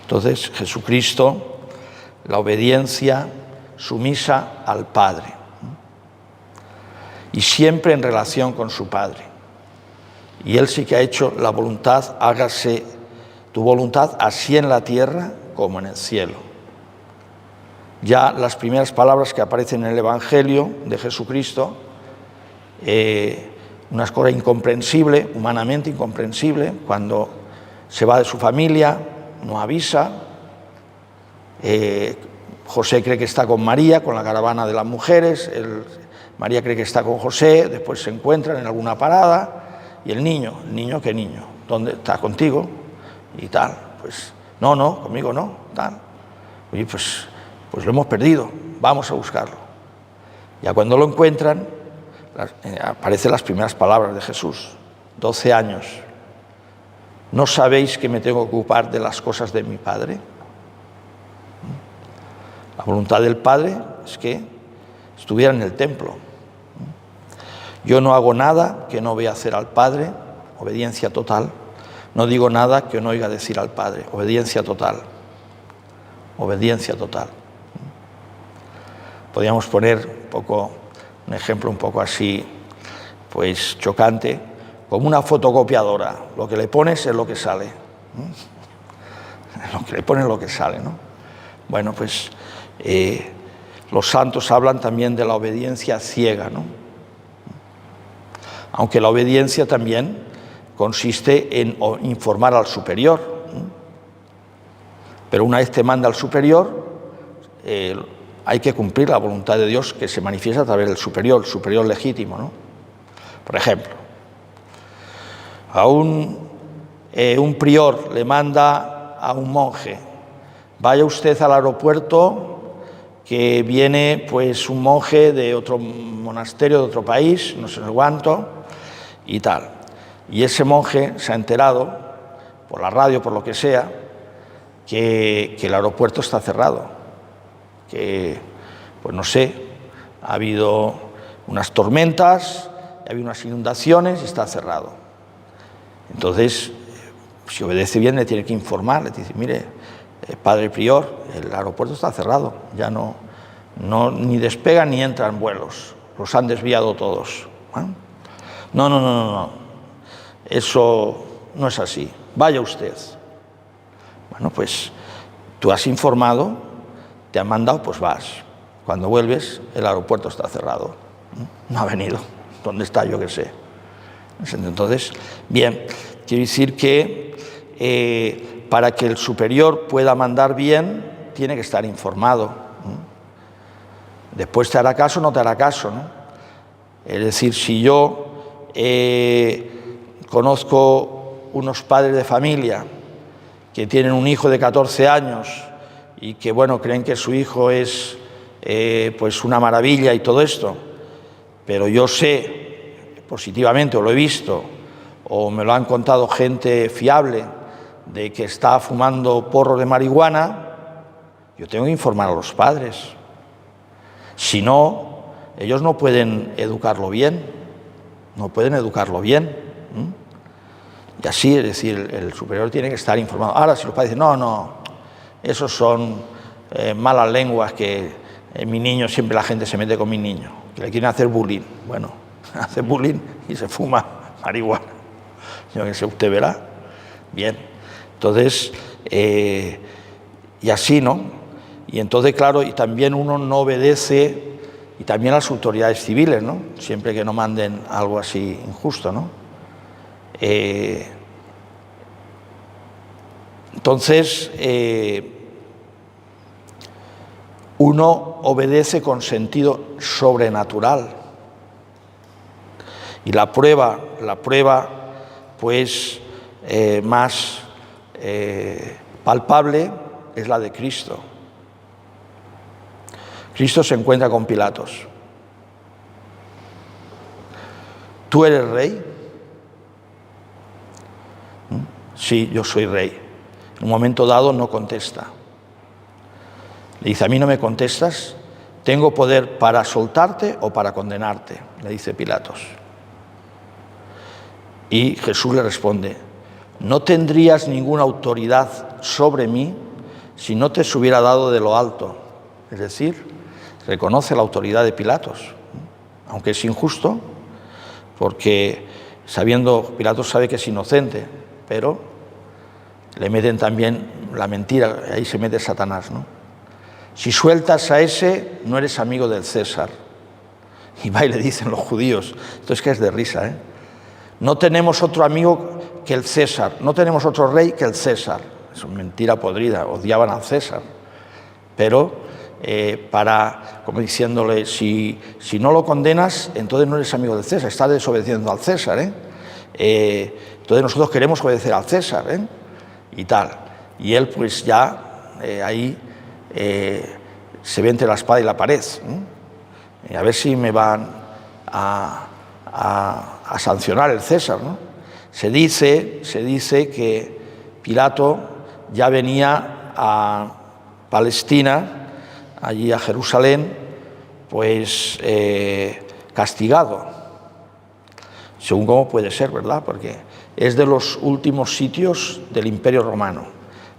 Entonces, Jesucristo, la obediencia sumisa al Padre. Y siempre en relación con su Padre. Y Él sí que ha hecho la voluntad, hágase tu voluntad, así en la tierra como en el cielo. Ya las primeras palabras que aparecen en el Evangelio de Jesucristo, una cosa incomprensible, humanamente incomprensible, cuando se va de su familia, no avisa, José cree que está con María, con la caravana de las mujeres, María cree que está con José, después se encuentran en alguna parada, y el niño, ¿qué niño? ¿Dónde está? ¿Contigo? Y tal, pues, no, conmigo no, tal. Oye, pues lo hemos perdido, vamos a buscarlo. Ya cuando lo encuentran, aparecen las primeras palabras de Jesús, 12 años. ¿No sabéis que me tengo que ocupar de las cosas de mi Padre? La voluntad del Padre es que estuviera en el templo. Yo no hago nada que no vea hacer al Padre, obediencia total. No digo nada que no oiga decir al Padre, obediencia total. Obediencia total. Podríamos poner un ejemplo un poco así, pues chocante, como una fotocopiadora. Lo que le pones es lo que sale. Lo que le pones es lo que sale, ¿no? Bueno, pues los santos hablan también de la obediencia ciega, ¿no? Aunque la obediencia también consiste en informar al superior. Pero una vez te manda al superior, hay que cumplir la voluntad de Dios que se manifiesta a través del superior, el superior legítimo, ¿no? Por ejemplo, a un prior le manda a un monje: vaya usted al aeropuerto, que viene pues un monje de otro monasterio, de otro país, no sé cuánto, y tal. Y ese monje se ha enterado, por la radio, por lo que sea, que el aeropuerto está cerrado, que, pues no sé, ha habido unas tormentas, ha habido unas inundaciones y está cerrado. Entonces, si obedece bien, le tiene que informar, le dice: mire, padre prior, el aeropuerto está cerrado, ya no ni despegan ni entran vuelos, los han desviado todos. No, eso no es así, vaya usted. Bueno, pues tú has informado, te han mandado, pues vas. Cuando vuelves, el aeropuerto está cerrado, no ha venido. ¿Dónde está? Yo qué sé. Entonces, bien, quiero decir que para que el superior pueda mandar bien, tiene que estar informado. Después te hará caso o no te hará caso, ¿no? Es decir, si yo conozco unos padres de familia que tienen un hijo de 14 años y que, bueno, creen que su hijo es pues una maravilla y todo esto, pero yo sé positivamente, o lo he visto, o me lo han contado gente fiable, de que está fumando porro de marihuana, yo tengo que informar a los padres. Si no, ellos no pueden educarlo bien, Y así, es decir, el superior tiene que estar informado. Ahora, si los padres dicen: no, esos son malas lenguas, que mi niño, siempre la gente se mete con mi niño, que le quieren hacer bullying. Bueno, hace bullying y se fuma marihuana. Yo que sé, usted verá. Bien, entonces, y así, ¿no? Y entonces, claro, y también uno no obedece, y también a las autoridades civiles, ¿no? Siempre que no manden algo así injusto, ¿no? Entonces, uno obedece con sentido sobrenatural. Y la prueba pues más palpable es la de Cristo. Cristo se encuentra con Pilatos. ¿Tú eres rey? Sí, yo soy rey. En un momento dado no contesta. Le dice: a mí no me contestas, tengo poder para soltarte o para condenarte, le dice Pilatos. Y Jesús le responde: no tendrías ninguna autoridad sobre mí si no te se hubiera dado de lo alto. Es decir, reconoce la autoridad de Pilatos, aunque es injusto, porque Pilatos sabe que es inocente, pero le meten también la mentira, ahí se mete Satanás, ¿no? Si sueltas a ese, no eres amigo del César. Y va y le dicen los judíos, esto es que es de risa, no tenemos otro amigo que el César, no tenemos otro rey que el César. Es una mentira podrida, odiaban al César. Pero como diciéndole, si no lo condenas, entonces no eres amigo del César, estás desobedeciendo al César, entonces nosotros queremos obedecer al César, y tal. Y él pues ya ahí se ve entre la espada y la pared. A ver si me van a sancionar el César, ¿no? Se dice que Pilato ya venía a Palestina, allí a Jerusalén, pues castigado. Según cómo puede ser, ¿verdad? Porque es de los últimos sitios del Imperio Romano.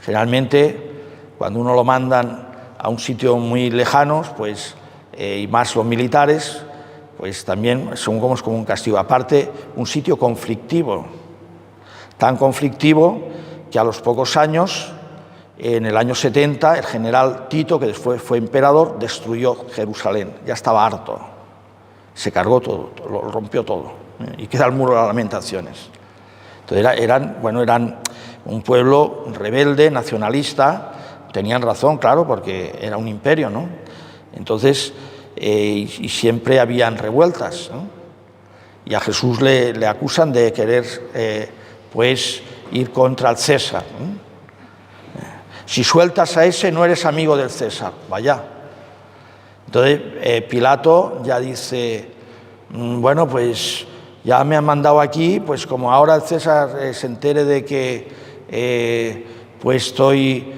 Generalmente, cuando uno lo mandan a un sitio muy lejano, pues, y más los militares, pues también según cómo es como un castigo. Aparte, un sitio conflictivo, tan conflictivo que a los pocos años, en el año 70, el general Tito, que después fue emperador, destruyó Jerusalén. Ya estaba harto. Se cargó todo, lo rompió todo. Y queda el muro de las lamentaciones. Entonces eran un pueblo rebelde, nacionalista. Tenían razón, claro, porque era un imperio, ¿no? Entonces, y siempre habían revueltas, ¿no? Y a Jesús le acusan de querer, pues, ir contra el César, ¿no? Si sueltas a ese, no eres amigo del César, vaya. Entonces, Pilato ya dice, bueno, pues ya me han mandado aquí, pues como ahora el César se entere de que pues estoy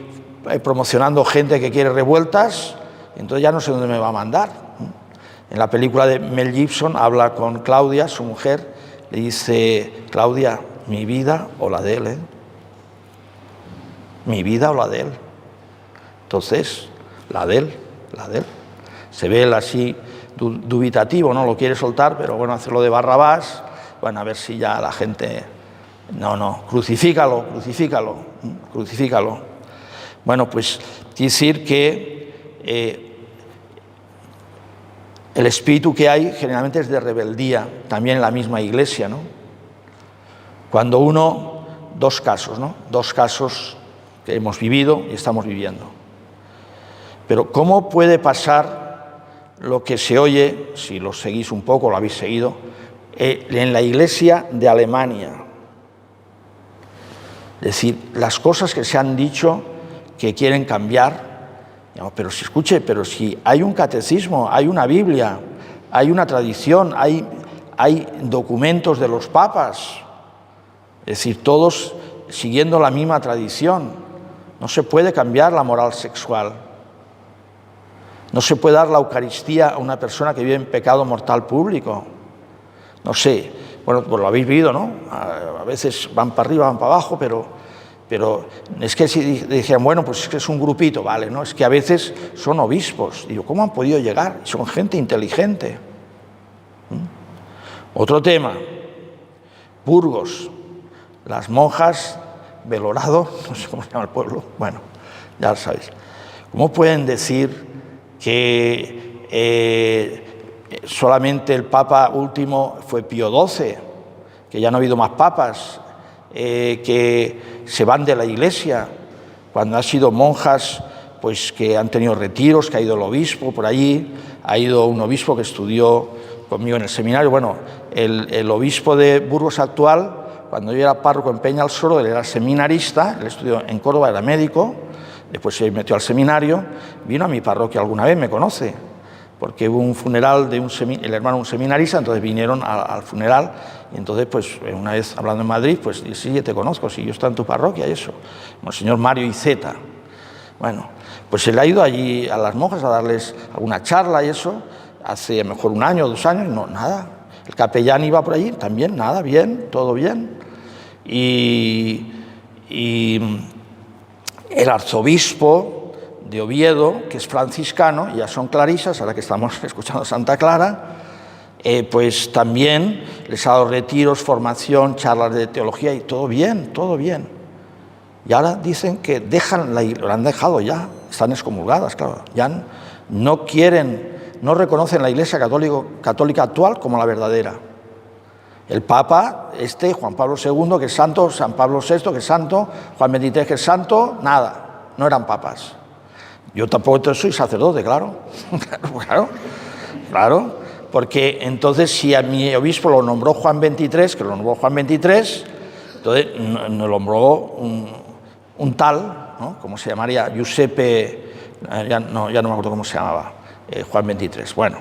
promocionando gente que quiere revueltas, entonces ya no sé dónde me va a mandar. En la película de Mel Gibson habla con Claudia, su mujer, le dice, Claudia, mi vida o la de él, mi vida o la de él. Entonces, la de él. Se ve él así dubitativo, no lo quiere soltar, pero bueno, hacerlo de Barrabás, bueno, a ver si ya la gente, no, crucifícalo. Bueno, pues quiere decir que el espíritu que hay generalmente es de rebeldía, también en la misma iglesia, ¿no? Cuando dos casos que hemos vivido y estamos viviendo. Pero ¿cómo puede pasar lo que se oye, si lo seguís un poco, lo habéis seguido, en la iglesia de Alemania? Es decir, las cosas que se han dicho que quieren cambiar, pero si escuche, pero si hay un catecismo, hay una Biblia, hay una tradición, hay documentos de los papas, es decir, todos siguiendo la misma tradición. No se puede cambiar la moral sexual. No se puede dar la Eucaristía a una persona que vive en pecado mortal público. No sé, bueno, pues lo habéis vivido, ¿no? A veces van para arriba, van para abajo, pero es que si decían, bueno, pues es que es un grupito, vale, ¿no? Es que a veces son obispos. Digo, ¿cómo han podido llegar? Son gente inteligente. Otro tema, Burgos, las monjas, Belorado, no sé cómo se llama el pueblo, bueno, ya lo sabéis. ¿Cómo pueden decir que solamente el Papa último fue Pío XII, que ya no ha habido más papas, que se van de la Iglesia, cuando han sido monjas pues que han tenido retiros, que ha ido el obispo por allí, ha ido un obispo que estudió conmigo en el seminario? Bueno, el obispo de Burgos actual, cuando yo era párroco en Peñalsoro, él era seminarista, él estudió en Córdoba, era médico, después se metió al seminario, vino a mi parroquia alguna vez, me conoce, porque hubo un funeral de el hermano de un seminarista, entonces vinieron al funeral, y entonces, pues, una vez hablando en Madrid, pues, sí, te conozco, sí, yo estoy en tu parroquia y eso, Monseñor Mario Iceta. Bueno, pues él ha ido allí a las monjas a darles alguna charla y eso, hace a lo mejor 1 año o 2 años, no, nada. El capellán iba por allí, también, nada, bien, todo bien. Y el arzobispo de Oviedo, que es franciscano, ya son clarisas, ahora que estamos escuchando Santa Clara, pues también les ha dado retiros, formación, charlas de teología y todo bien, todo bien. Y ahora dicen que lo han dejado ya, están excomulgadas, claro, ya no quieren, no reconocen la Iglesia católica actual como la verdadera. El Papa, Juan Pablo II, que es santo, San Pablo VI, que es santo, Juan XXIII, que es santo, nada, no eran papas. Yo tampoco soy sacerdote, claro, claro, porque entonces si a mi obispo lo nombró Juan XXIII, que lo nombró Juan XXIII, entonces nos nombró un tal, ¿no? ¿Cómo se llamaría? Giuseppe ya no me acuerdo cómo se llamaba, Juan 23, bueno,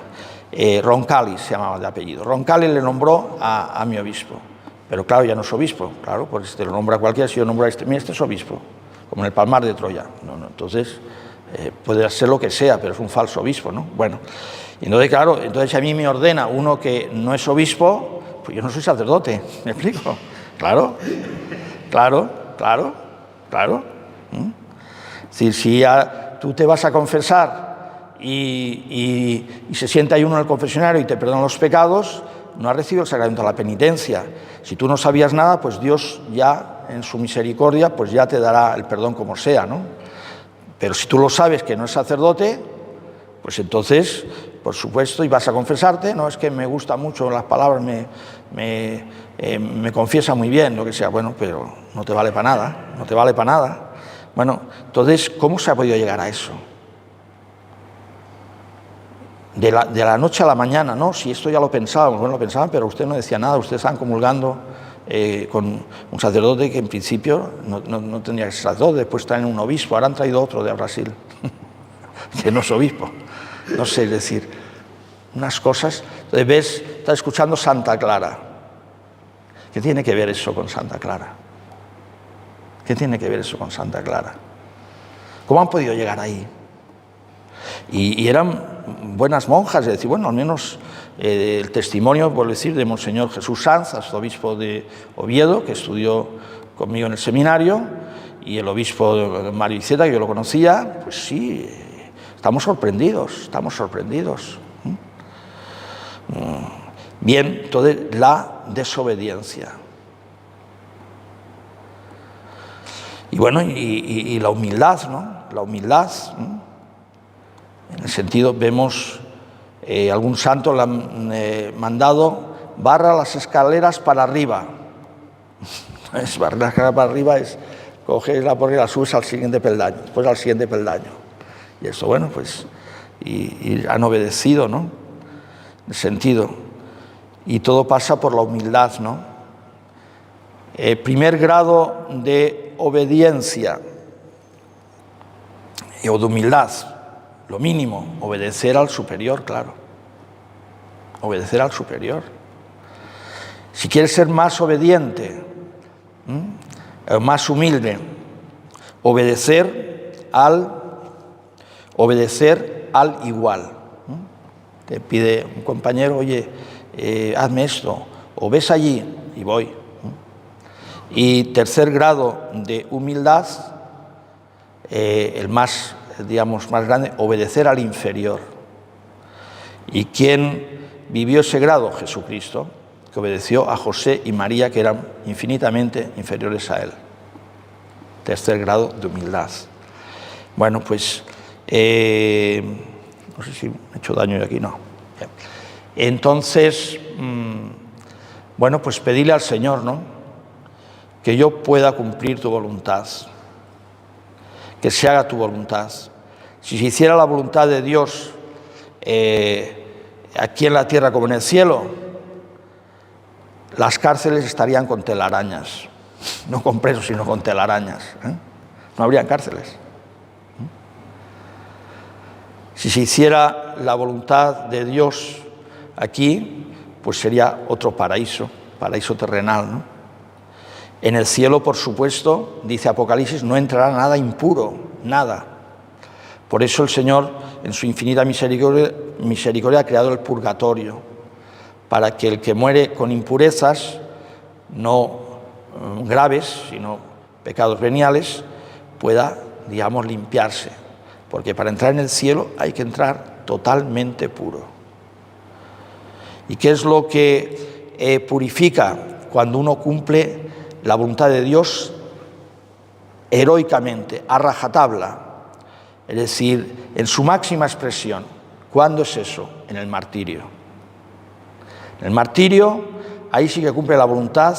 Roncalli se llamaba de apellido. Roncalli le nombró a mi obispo, pero claro, ya no es obispo, claro, porque si te lo nombra cualquiera, si yo nombro a este es obispo, como en el Palmar de Troya. Entonces, puede ser lo que sea, pero es un falso obispo, ¿no? Bueno, entonces, claro, entonces a mí me ordena uno que no es obispo, pues yo no soy sacerdote, ¿me explico? Claro. Es decir, si tú te vas a confesar y se sienta ahí uno en el confesionario y te perdona los pecados, no has recibido el sacramento de la penitencia. Si tú no sabías nada, pues Dios ya, en su misericordia, pues ya te dará el perdón como sea, ¿no? Pero si tú lo sabes que no es sacerdote, pues entonces, por supuesto, y vas a confesarte, no es que me gustan mucho las palabras, me confiesa muy bien, lo que sea, bueno, pero no te vale para nada, Bueno, entonces, ¿cómo se ha podido llegar a eso? De la noche a la mañana, ¿no? Si esto ya lo pensábamos, bueno, lo pensaban, pero usted no decía nada, ustedes estaban comulgando con un sacerdote que en principio no tendría que ser sacerdote, después traen un obispo, ahora han traído otro de Brasil, que no es obispo, no sé, es decir, unas cosas. Entonces estás escuchando Santa Clara. ¿Qué tiene que ver eso con Santa Clara? ¿Qué tiene que ver eso con Santa Clara? ¿Cómo han podido llegar ahí? Y eran buenas monjas, es decir, bueno, al menos el testimonio, por decir, de Monseñor Jesús Sanz, arzobispo de Oviedo, que estudió conmigo en el seminario, y el obispo Mario Iceta, que yo lo conocía, pues sí, estamos sorprendidos. Bien, entonces la desobediencia. Y bueno, y la humildad, ¿no? La humildad, ¿no? En el sentido, vemos, algún santo le han mandado, barra las escaleras para arriba. Barrar las escaleras para arriba es coger la porra y la subes al siguiente peldaño, después al siguiente peldaño. Y eso, bueno, pues, y han obedecido, ¿no? En el sentido. Y todo pasa por la humildad, ¿no? Primer grado de obediencia o de humildad, lo mínimo, obedecer al superior, claro. Obedecer al superior. Si quieres ser más obediente, más humilde, obedecer al igual. Te pide un compañero, oye, hazme esto, o ves allí, y voy. Y tercer grado de humildad, el más, digamos, más grande, obedecer al inferior. ¿Y quién vivió ese grado? Jesucristo, que obedeció a José y María, que eran infinitamente inferiores a él. Tercer grado de humildad. Bueno, pues, no sé si me he hecho daño yo aquí, no. Entonces, bueno, pues pedirle al Señor, ¿no?, que yo pueda cumplir tu voluntad, que se haga tu voluntad. Si se hiciera la voluntad de Dios aquí en la tierra como en el cielo, las cárceles estarían con telarañas, no con presos, sino con telarañas, ¿eh? No habrían cárceles. Si se hiciera la voluntad de Dios aquí, pues sería otro paraíso terrenal, ¿no? En el cielo, por supuesto, dice Apocalipsis, no entrará nada impuro, nada. Por eso el Señor, en su infinita misericordia, ha creado el purgatorio, para que el que muere con impurezas, no graves, sino pecados veniales, pueda, digamos, limpiarse. Porque para entrar en el cielo hay que entrar totalmente puro. ¿Y qué es lo que purifica cuando uno cumple la voluntad de Dios heroicamente, a rajatabla? Es decir, en su máxima expresión. ¿Cuándo es eso? En el martirio. En el martirio, ahí sí que cumple la voluntad,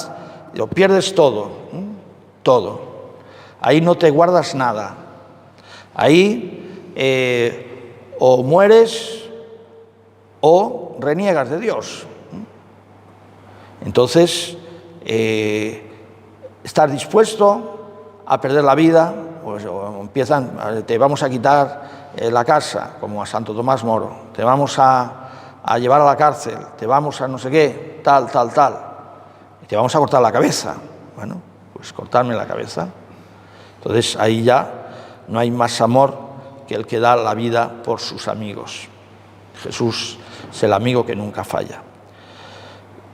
lo pierdes todo, todo. Ahí no te guardas nada. Ahí o mueres o reniegas de Dios. Entonces, estar dispuesto a perder la vida pues o empiezan, te vamos a quitar la casa, como a Santo Tomás Moro, te vamos a llevar a la cárcel, te vamos a no sé qué, tal, y te vamos a cortar la cabeza. Bueno, pues cortarme la cabeza. Entonces ahí ya no hay más amor que el que da la vida por sus amigos. Jesús es el amigo que nunca falla.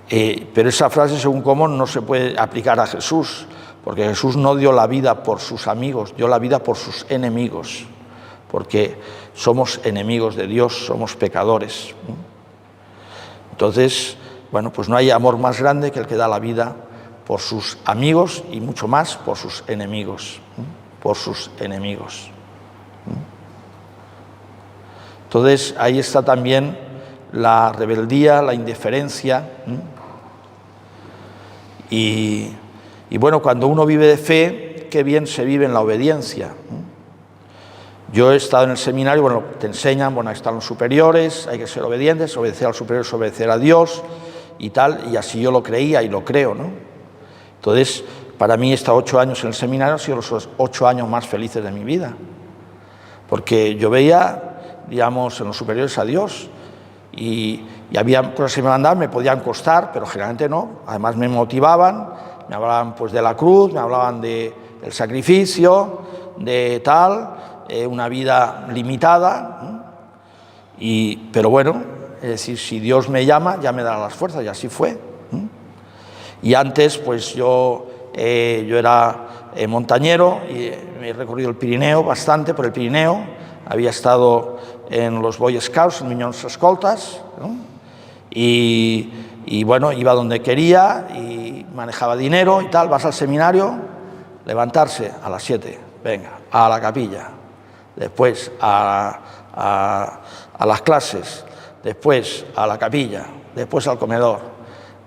Pero esa frase, según cómo, no se puede aplicar a Jesús, porque Jesús no dio la vida por sus amigos, dio la vida por sus enemigos, porque somos enemigos de Dios, somos pecadores. Entonces, bueno, pues no hay amor más grande que el que da la vida por sus amigos y mucho más por sus enemigos, por sus enemigos. Entonces, ahí está también la rebeldía, la indiferencia. Y bueno, cuando uno vive de fe, qué bien se vive en la obediencia. Yo he estado en el seminario, bueno, te enseñan, bueno, ahí están los superiores, hay que ser obedientes, obedecer al superior es obedecer a Dios y tal, y así yo lo creía y lo creo, ¿no? Entonces, para mí estar 8 años en el seminario han sido los 8 años más felices de mi vida, porque yo veía, digamos, en los superiores a Dios, y había cosas que me mandaban, me podían costar, pero generalmente no, además me motivaban, me hablaban pues de la cruz, me hablaban del sacrificio, de tal, una vida limitada, pero bueno, es decir, si Dios me llama, ya me dará las fuerzas, y así fue. Y antes, pues yo era montañero, y he recorrido el Pirineo bastante, por el Pirineo, había estado en los Boy Scouts, en Miñones Escoltas, ¿no? Y bueno, iba donde quería, y manejaba dinero y tal, vas al seminario, levantarse a las 7, venga, a la capilla, después a las clases, después a la capilla, después al comedor,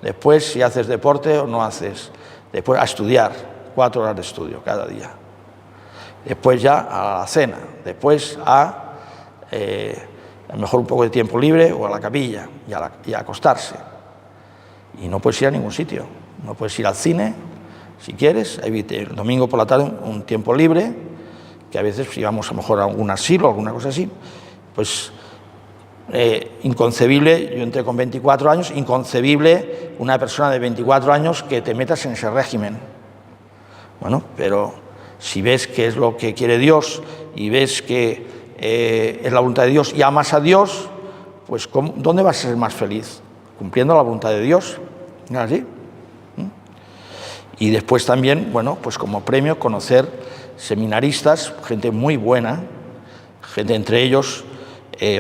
después si haces deporte o no haces, después a estudiar, 4 horas de estudio cada día, después ya a la cena, después a lo mejor un poco de tiempo libre o a la capilla y a acostarse. Y no puedes ir a ningún sitio, no puedes ir al cine, si quieres, el domingo por la tarde un tiempo libre, que a veces íbamos a lo mejor a algún asilo o alguna cosa así, pues inconcebible, yo entré con 24 años, inconcebible una persona de 24 años que te metas en ese régimen. Bueno, pero si ves que es lo que quiere Dios y ves que es la voluntad de Dios y amas a Dios, pues ¿dónde vas a ser más feliz? Cumpliendo la voluntad de Dios, ¿no es así? Y después también, bueno, pues como premio conocer seminaristas, gente muy buena, gente entre ellos,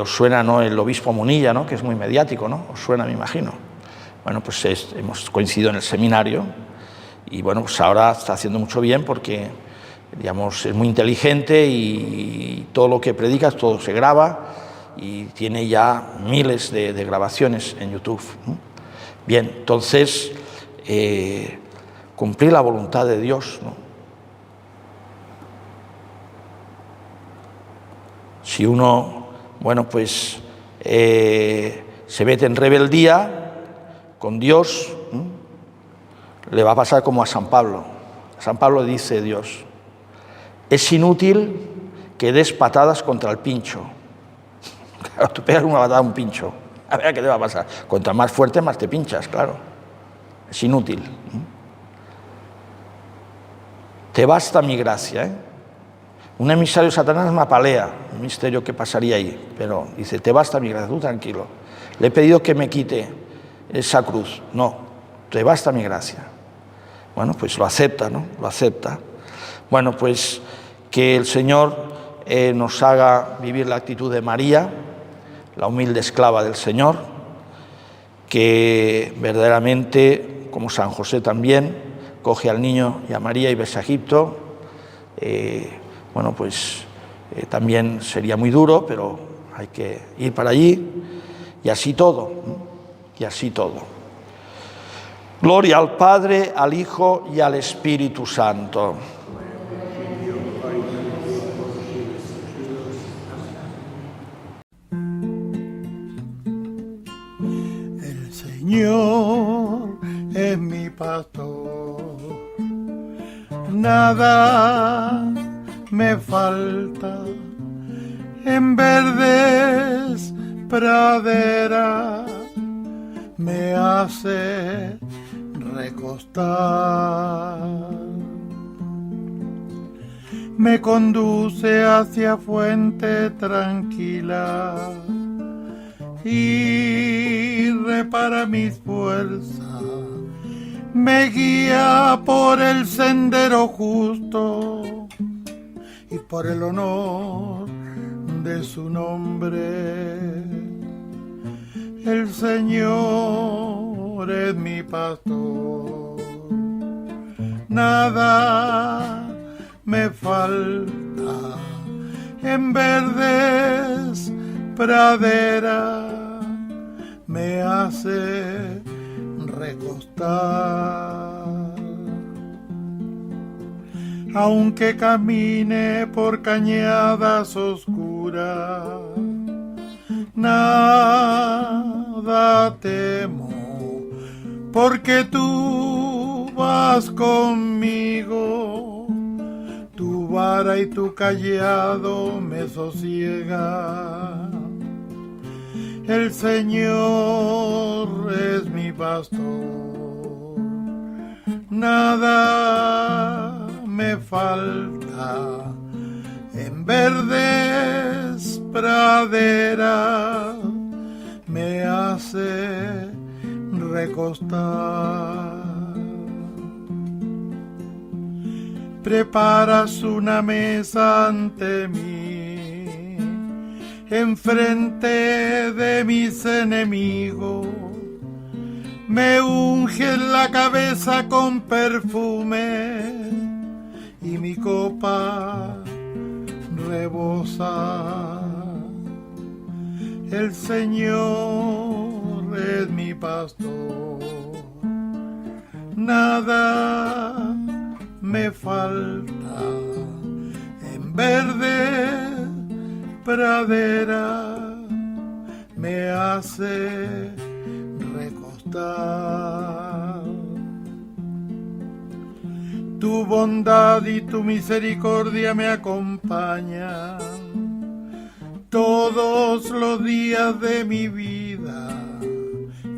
os suena, ¿no?, el obispo Munilla, ¿no?, que es muy mediático, ¿no?, os suena, me imagino. Bueno, pues hemos coincidido en el seminario y bueno, pues ahora está haciendo mucho bien porque, digamos, es muy inteligente y todo lo que predicas, todo se graba y tiene ya miles de grabaciones en YouTube. Bien, entonces, cumplir la voluntad de Dios, ¿no? Si uno, bueno, pues se mete en rebeldía con Dios, le va a pasar como a San Pablo. A San Pablo dice Dios: es inútil que des patadas contra el pincho. Claro, tú pegas una patada a un pincho, a ver qué te va a pasar. Contra más fuerte, más te pinchas, claro. Es inútil. Te basta mi gracia, ¿eh? Un emisario de Satanás me apalea, un misterio que pasaría ahí, pero dice, te basta mi gracia, tú tranquilo. Le he pedido que me quite esa cruz. No, te basta mi gracia. Bueno, pues lo acepta, ¿no? Lo acepta. Bueno, pues que el Señor nos haga vivir la actitud de María, la humilde esclava del Señor, que verdaderamente, como San José también, coge al niño y a María y ves a Egipto. Bueno, pues también sería muy duro, pero hay que ir para allí, y así todo, y así todo. Gloria al Padre, al Hijo y al Espíritu Santo. El Señor es mi pastor, nada me falta, en verdes praderas me hace recostar. Me conduce hacia fuente tranquila y repara mis fuerzas. Me guía por el sendero justo y por el honor de su nombre. El Señor es mi pastor, nada me falta, en verdes praderas me hace recostar. Aunque camine por cañadas oscuras, nada temo, porque tú vas conmigo. Tu vara y tu cayado me sosiega. El Señor es mi pastor, nada me falta, en verdes praderas me hace recostar. Preparas una mesa ante mí, enfrente de mis enemigos. Me unges la cabeza con perfume y mi copa rebosa. El Señor es mi pastor, nada me falta, en verde pradera me hace recostar. Tu bondad y tu misericordia me acompañan todos los días de mi vida,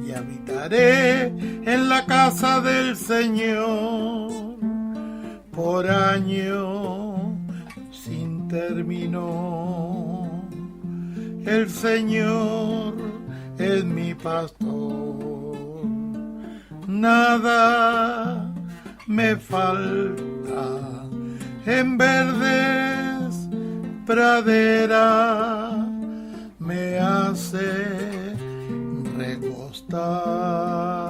y habitaré en la casa del Señor por año sin término. El Señor es mi pastor, nada me falta, en verdes praderas me hace recostar.